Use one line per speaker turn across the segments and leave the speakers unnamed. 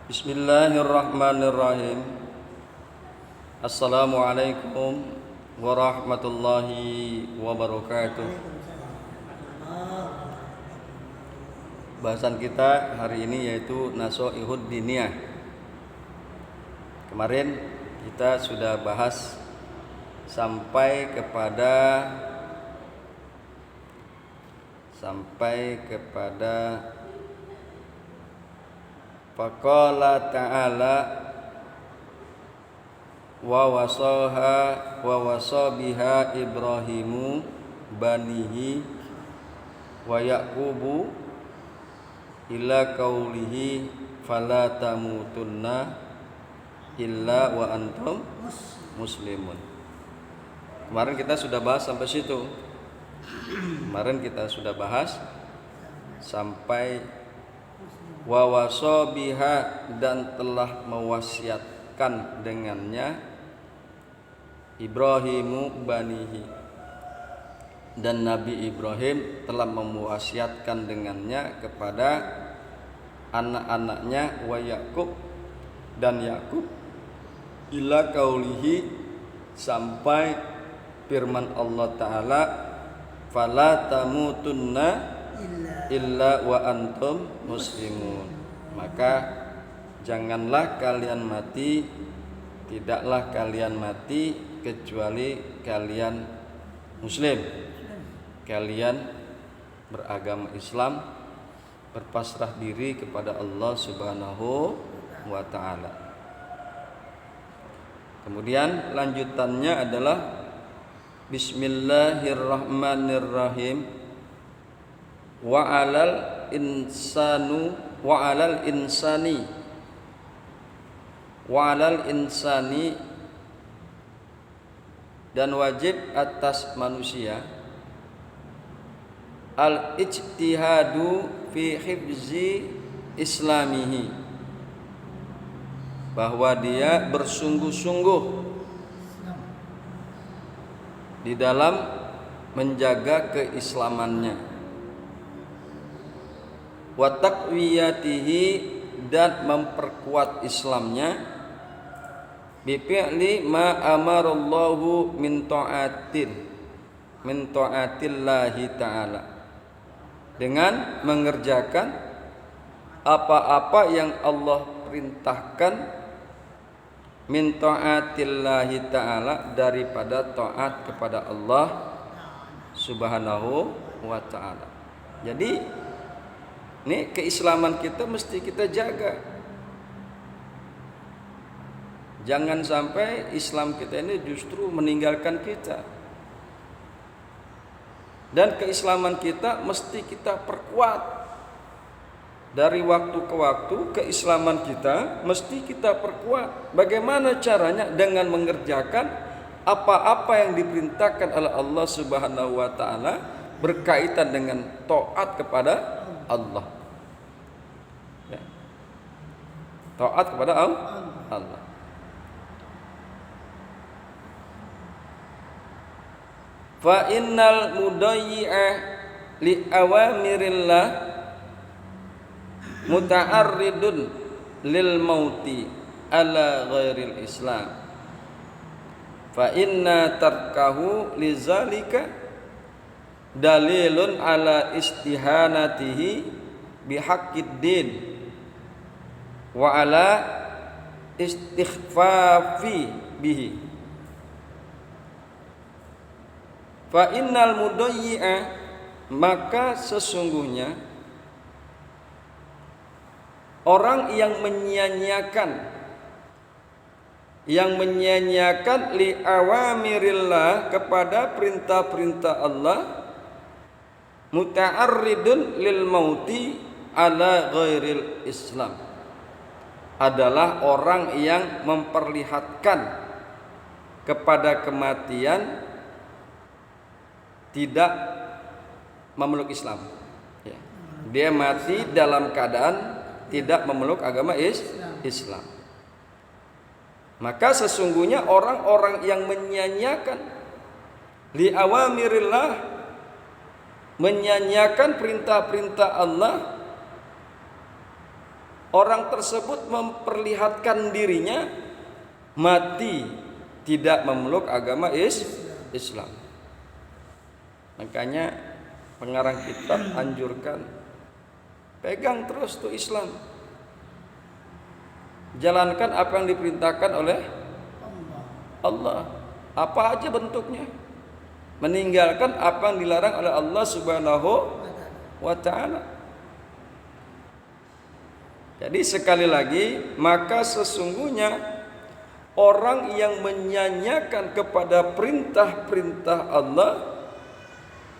Bismillahirrahmanirrahim. Assalamualaikum warahmatullahi wabarakatuh. Bahasan kita hari ini yaitu Nasha'ihud Diniyah. Kemarin kita sudah bahas sampai kepada faqala ta'ala wa wasabiha Ibrahimu banihi wa Yaqubu ila qaulihi fala tamutunna illa wa antum muslimun. Kemarin kita sudah bahas sampai situ. Sampai wa wasabiha dan telah mewasiatkan dengannya Ibrahimu banihi, dan Nabi Ibrahim telah mewasiatkan dengannya kepada anak-anaknya wa Yakub dan Yakub ila qaulihi sampai firman Allah Ta'ala fala tamutunna illa wa antum muslimun, maka janganlah kalian mati, tidaklah kalian mati kecuali kalian muslim, kalian beragama Islam, berpasrah diri kepada Allah Subhanahu wa Ta'ala. Kemudian lanjutannya adalah Bismillahirrahmanirrahim. Wa 'alal insani dan wajib atas manusia al ijtihadu fi hifzi islamihi, bahwa dia bersungguh-sungguh di dalam menjaga keislamannya, wa taqwiyatihi dan memperkuat Islamnya, bi fi'li ma amarallahu min ta'atillahi ta'ala, dengan mengerjakan apa-apa yang Allah perintahkan, min ta'atillahi ta'ala, daripada taat kepada Allah Subhanahu wa ta'ala. Jadi ini keislaman kita mesti kita jaga. Jangan sampai Islam kita ini justru meninggalkan kita. Dan keislaman kita mesti kita perkuat. Dari waktu ke waktu keislaman kita mesti kita perkuat. Bagaimana caranya? Dengan mengerjakan apa-apa yang diperintahkan oleh Allah Subhanahu wa Ta'ala berkaitan dengan taat kepada Allah. Ya. Taat kepada Allah. Fa innal mudayyi'a li awamirillah muta'arridun lil mauti ala ghairil Islam. Fa inna tarkahu lizalika dalilun ala istihanatihi bihaqqid din wa ala istighfafi bihi. Fa innal mudayyi'a, maka sesungguhnya orang yang menyia-nyiakan li awamirillah, kepada perintah-perintah Allah, muta'arridun lil mauti ala ghairil Islam, adalah orang yang memperlihatkan kepada kematian tidak memeluk Islam. Ya. Dia mati dalam keadaan tidak memeluk agama Islam. Maka sesungguhnya orang-orang yang menyia-nyiakan li awamirillah, menyanyiakan perintah-perintah Allah, orang tersebut memperlihatkan dirinya mati tidak memeluk agama Islam. Makanya pengarang kitab anjurkan pegang terus tuh Islam. Jalankan apa yang diperintahkan oleh Allah, apa aja bentuknya. Meninggalkan apa yang dilarang oleh Allah Subhanahu wa ta'ala. Jadi sekali lagi, maka sesungguhnya orang yang menyanyiakan kepada perintah-perintah Allah,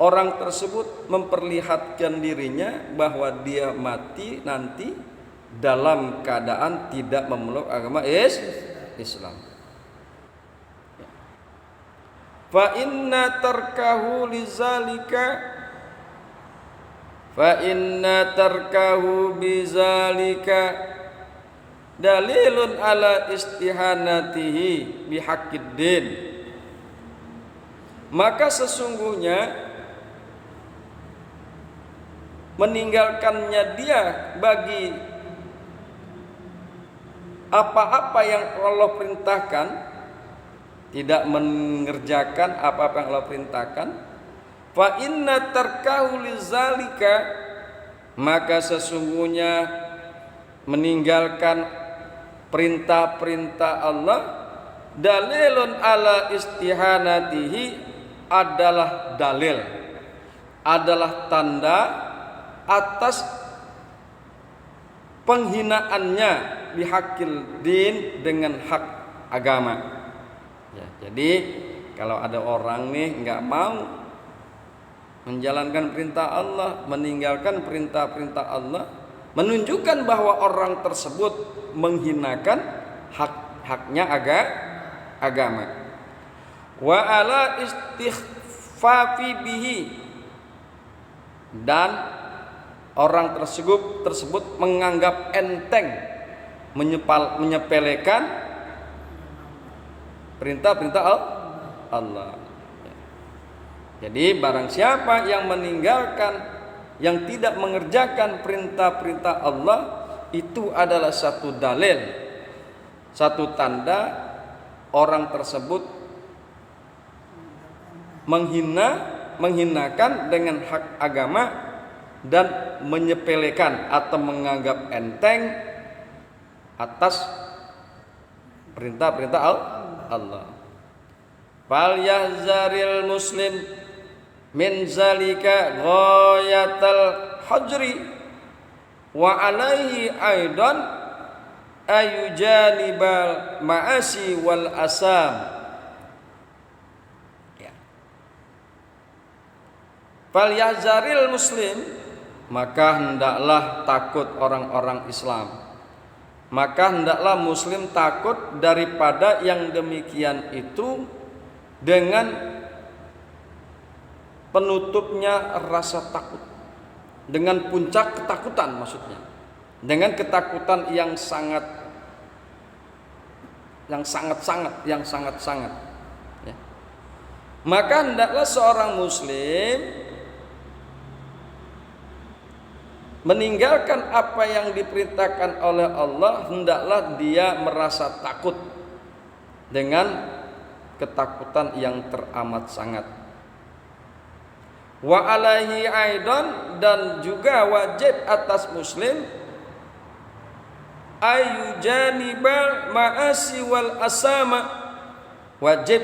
orang tersebut memperlihatkan dirinya bahwa dia mati nanti dalam keadaan tidak memeluk agama Islam. Fa inna tarkahu bizalika dalilun ala istihanatihi bihaqiddin. Maka sesungguhnya meninggalkannya dia bagi apa-apa yang Allah perintahkan, tidak mengerjakan apa-apa yang Allah perintahkan, fa inna tarkahu lizalika, maka sesungguhnya meninggalkan perintah-perintah Allah dalilun ala istihanatihi, adalah dalil, adalah tanda atas penghinaannya bihaqil din, dengan hak agama. Ya, jadi kalau ada orang nih nggak mau menjalankan perintah Allah, meninggalkan perintah-perintah Allah, menunjukkan bahwa orang tersebut menghinakan haknya agama. Wa ala istighfafi bihi, dan orang tersebut menganggap enteng, menyepelekan perintah-perintah Allah. Jadi barang siapa yang meninggalkan, yang tidak mengerjakan perintah-perintah Allah, itu adalah satu dalil, satu tanda orang tersebut menghinakan dengan hak agama dan menyepelekan atau menganggap enteng atas perintah-perintah Allah. Fal yahzaril muslim min zalika ghayatal hajri wa alaihi aidan ayujanibal ma'asi wal asam. Ya. Fal yahzaril muslim, maka hendaklah takut orang-orang Islam. Maka hendaklah muslim takut daripada yang demikian itu, dengan penutupnya rasa takut, dengan puncak ketakutan, maksudnya dengan ketakutan yang sangat ya. Maka hendaklah seorang muslim meninggalkan apa yang diperintahkan oleh Allah, hendaklah dia merasa takut dengan ketakutan yang teramat sangat. Wa alaihi aidan, dan juga wajib atas muslim ayujanibal ma'asi wal asama, wajib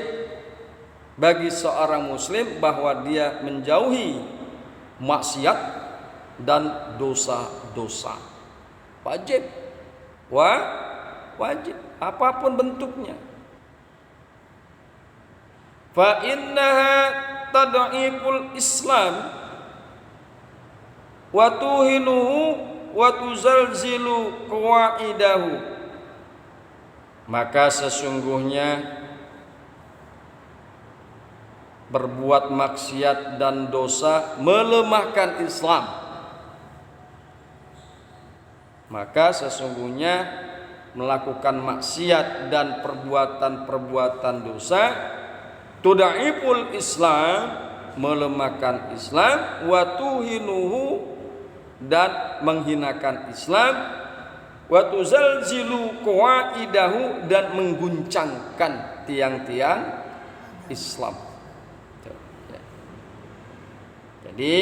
bagi seorang muslim bahwa dia menjauhi maksiat dan dosa-dosa. Wajib apapun bentuknya. Fa innaha tad'iful Islam wa tuhinuhu wa tuzalzilu qawaidahu. Maka sesungguhnya berbuat maksiat dan dosa melemahkan Islam. Maka sesungguhnya melakukan maksiat dan perbuatan-perbuatan dosa tuda'iful Islam, melemahkan Islam, wa tuhinuhu, dan menghinakan Islam, wa tuzalzilu qawaidahu, dan mengguncangkan tiang-tiang Islam. Jadi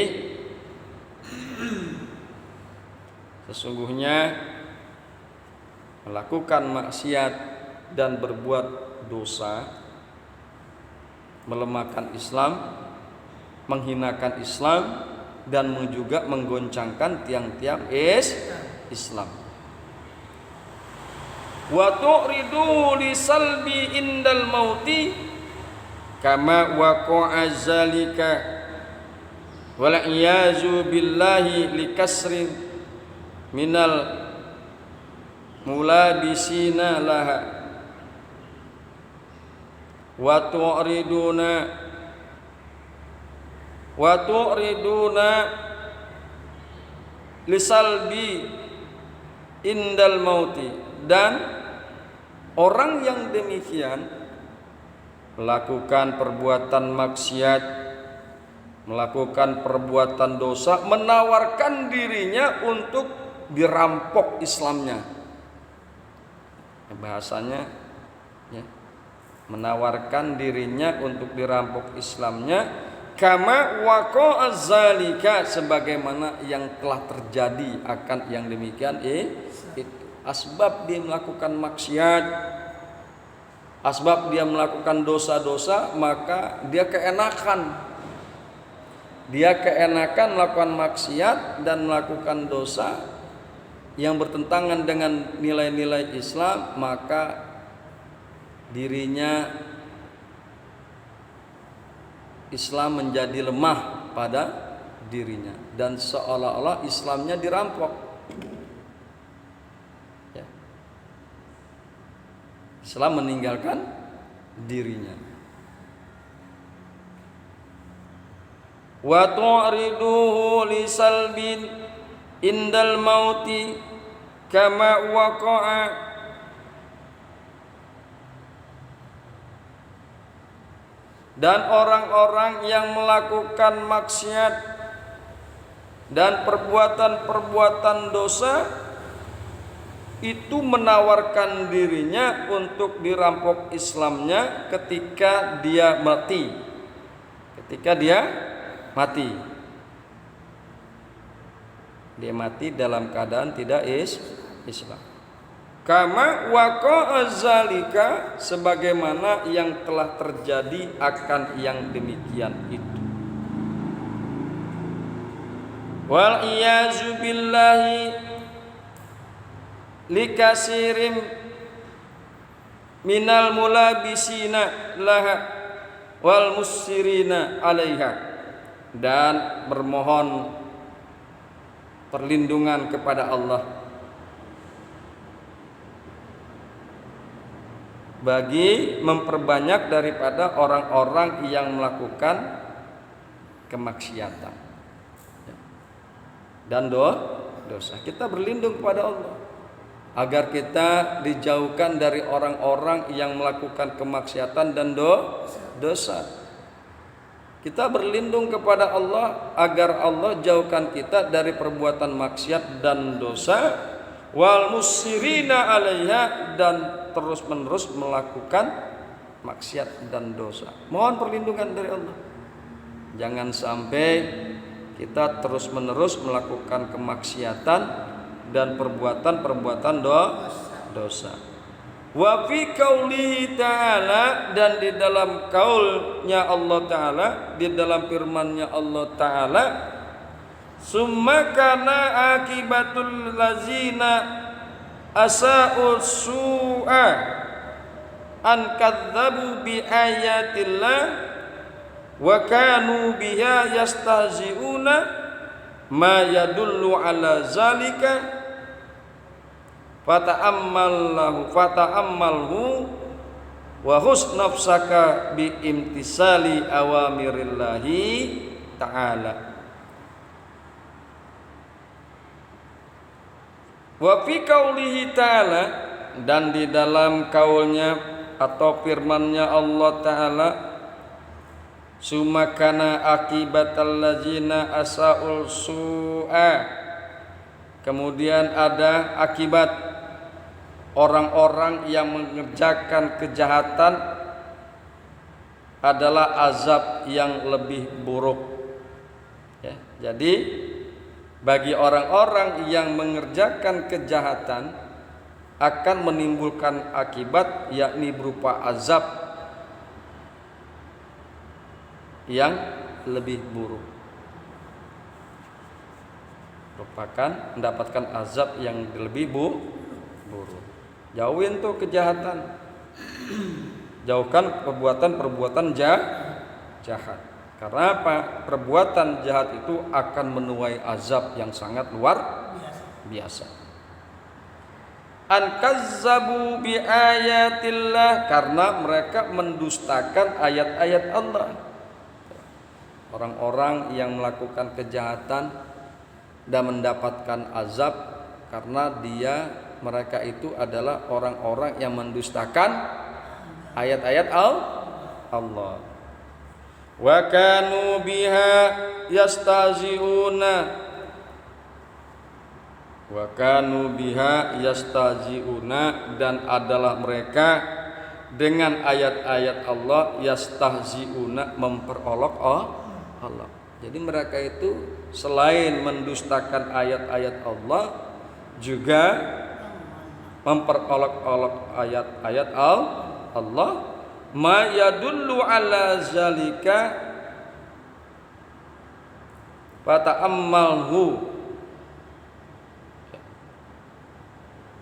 sesungguhnya melakukan maksiat dan berbuat dosa, melemahkan Islam, menghinakan Islam, dan juga menggoncangkan tiang-tiang Islam. Wa tu'ridu li salbi indal mauti kama waqa'a zalika wal iyazu billahi likasri minal mulabisina laha wa tu'riduna lisalbi indal mauti, dan orang yang demikian melakukan perbuatan maksiat, melakukan perbuatan dosa, menawarkan dirinya untuk dirampok Islamnya. Bahasanya ya, menawarkan dirinya untuk dirampok Islamnya, kama waqa'a zalika, sebagaimana yang telah terjadi akan yang demikian itu. Asbab dia melakukan maksiat, asbab dia melakukan dosa-dosa, maka dia keenakan melakukan maksiat dan melakukan dosa yang bertentangan dengan nilai-nilai Islam, maka dirinya Islam menjadi lemah pada dirinya dan seolah-olah Islamnya dirampok. Islam meninggalkan dirinya. Wa tu'riduhu li salbin indal mauti kama waqa'a, dan orang-orang yang melakukan maksiat dan perbuatan-perbuatan dosa itu menawarkan dirinya untuk dirampok Islamnya ketika dia mati. Dia mati dalam keadaan tidak Islam. Kama waqa'a zalika, sebagaimana yang telah terjadi akan yang demikian itu. Wal iyazu billahi likasirim minal mulabisina laha wal musirina alaiha, dan bermohon perlindungan kepada Allah bagi memperbanyak daripada orang-orang yang melakukan kemaksiatan dan dosa. Kita berlindung kepada Allah agar kita dijauhkan dari orang-orang yang melakukan kemaksiatan dan dosa. Kita berlindung kepada Allah agar Allah jauhkan kita dari perbuatan maksiat dan dosa, wal musirina alaiha, dan terus-menerus melakukan maksiat dan dosa. Mohon perlindungan dari Allah. Jangan sampai kita terus-menerus melakukan kemaksiatan dan perbuatan-perbuatan dosa. Wa fi qaulihi ta'ala, dan di dalam kaulnya Allah Ta'ala, di dalam firmannya Allah Ta'ala, summa kana akibatul lazina asa'u su'a an kadzabu bi ayatillah wa kanu biha yastahzi'una ma yadullu ala zalika fata'ammalhu wa husnafsaka bi imtisali awamirillahi ta'ala. Wa fi qaulihi ta'ala, dan di dalam kaulnya atau firmannya Allah Ta'ala, sumakana akibatal ladzina asa'ul su'a, kemudian ada akibat orang-orang yang mengerjakan kejahatan adalah azab yang lebih buruk. Ya, jadi bagi orang-orang yang mengerjakan kejahatan akan menimbulkan akibat, yakni berupa azab yang lebih buruk. Mendapatkan azab yang lebih buruk. Jauhin tuh kejahatan. Jauhkan perbuatan-perbuatan jahat. Karena apa? Perbuatan jahat itu akan menuai azab yang sangat luar biasa. An kazzabu bi ayatillah, karena mereka mendustakan ayat-ayat Allah. Orang-orang yang melakukan kejahatan dan mendapatkan azab karena mereka itu adalah orang-orang yang mendustakan ayat-ayat Allah. Wa kanu biha yastazi'una. Wa kanu biha yastazi'una, dan adalah mereka dengan ayat-ayat Allah yastahzi'una, memperolok Allah. Jadi mereka itu selain mendustakan ayat-ayat Allah juga memperolok-olok ayat-ayat Allah, ma yadullu ala zalika fata'ammalhu,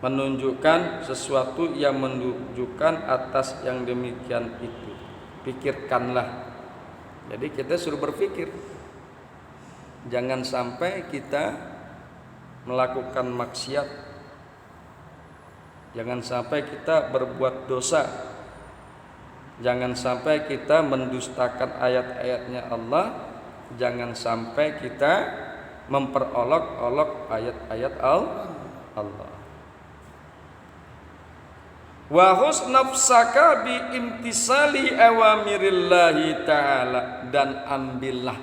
menunjukkan sesuatu yang menunjukkan atas yang demikian itu. Pikirkanlah. Jadi kita suruh berpikir. Jangan sampai kita melakukan maksiat. Jangan sampai kita berbuat dosa. Jangan sampai kita mendustakan ayat-ayatnya Allah. Jangan sampai kita memperolok-olok ayat-ayat Allah. Wa husnafsaka bi imtisali awamirillahi ta'ala, dan ambillah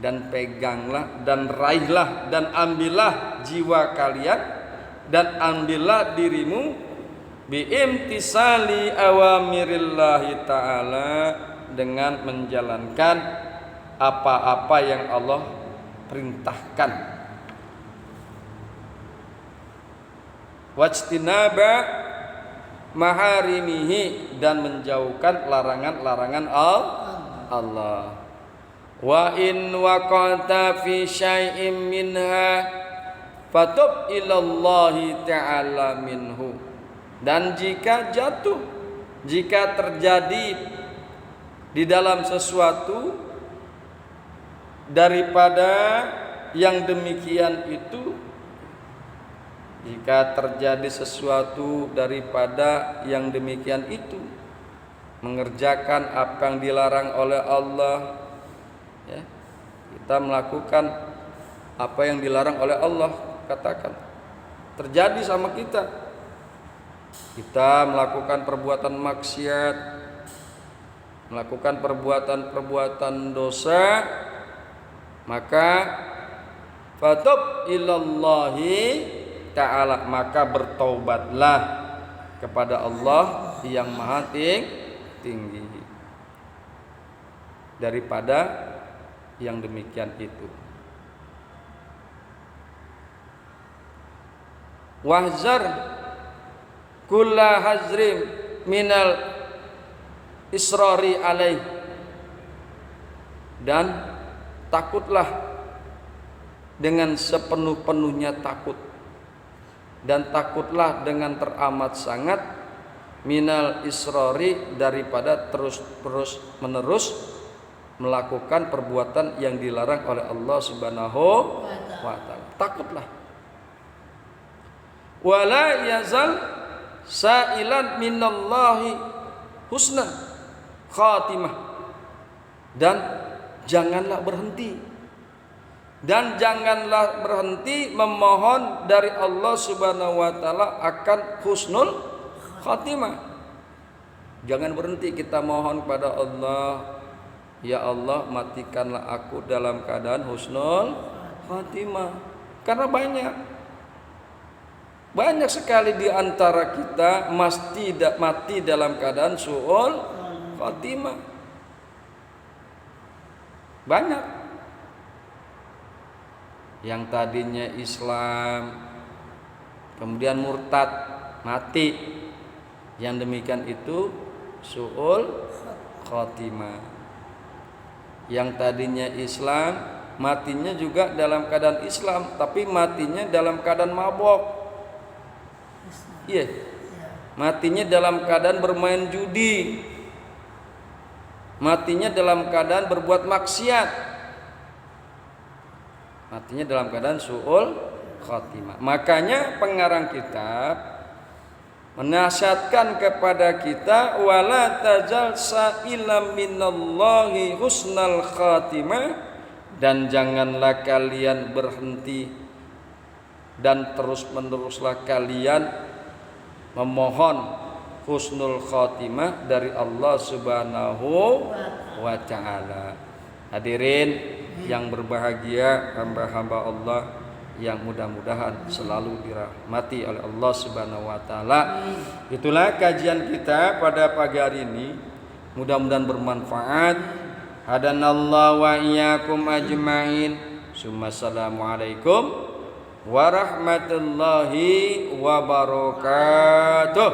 dan peganglah dan raihlah dan ambillah jiwa kalian dan ambillah dirimu bi imtisali awamirillahi ta'ala, dengan menjalankan apa-apa yang Allah perintahkan. Wajtinaba maharimihi, dan menjauhkan larangan-larangan Allah. Wa in waqata fi syai'in minha fatub ilallahi ta'ala minhu, dan jika terjadi di dalam sesuatu daripada yang demikian itu, jika terjadi sesuatu daripada yang demikian itu, mengerjakan apa yang dilarang oleh Allah, ya, kita melakukan apa yang dilarang oleh Allah, katakan terjadi sama kita melakukan perbuatan maksiat, melakukan perbuatan dosa, maka fatub ilallahi ta'ala, maka bertaubatlah kepada Allah yang maha tinggi daripada yang demikian itu. Wahzar kulla hazrim minal israri alaih, dan takutlah dengan sepenuh-penuhnya takut, dan takutlah dengan teramat sangat minal israri, daripada terus menerus melakukan perbuatan yang dilarang oleh Allah Subhanahu wa ta'ala. Takutlah. Wala yazal sa'ilan minallahi husna khatimah, dan janganlah berhenti memohon dari Allah Subhanahu wa ta'ala akan husnul khatimah. Jangan berhenti kita mohon kepada Allah, ya Allah matikanlah aku dalam keadaan husnul khatimah. Karena banyak Banyak sekali di antara kita mati dalam keadaan su'ul khatimah. Banyak. Yang tadinya Islam kemudian murtad, mati. Yang demikian itu su'ul khatimah. Yang tadinya Islam, matinya juga dalam keadaan Islam, tapi matinya dalam keadaan mabok. Iya. Matinya dalam keadaan bermain judi. Matinya dalam keadaan berbuat maksiat. Matinya dalam keadaan su'ul khatimah. Makanya pengarang kitab menasihatkan kepada kita, wala tajal sa'ilam minallahi husnal khatimah, dan janganlah kalian berhenti dan terus-meneruslah kalian memohon husnul khatimah dari Allah Subhanahu wa ta'ala. Hadirin yang berbahagia, hamba-hamba Allah yang mudah-mudahan selalu dirahmati oleh Allah Subhanahu wa ta'ala. Itulah kajian kita pada pagi hari ini. Mudah-mudahan bermanfaat. Hadanallahu wa iyyakum ajmain. Assalamualaikum warahmatullahi wabarakatuh.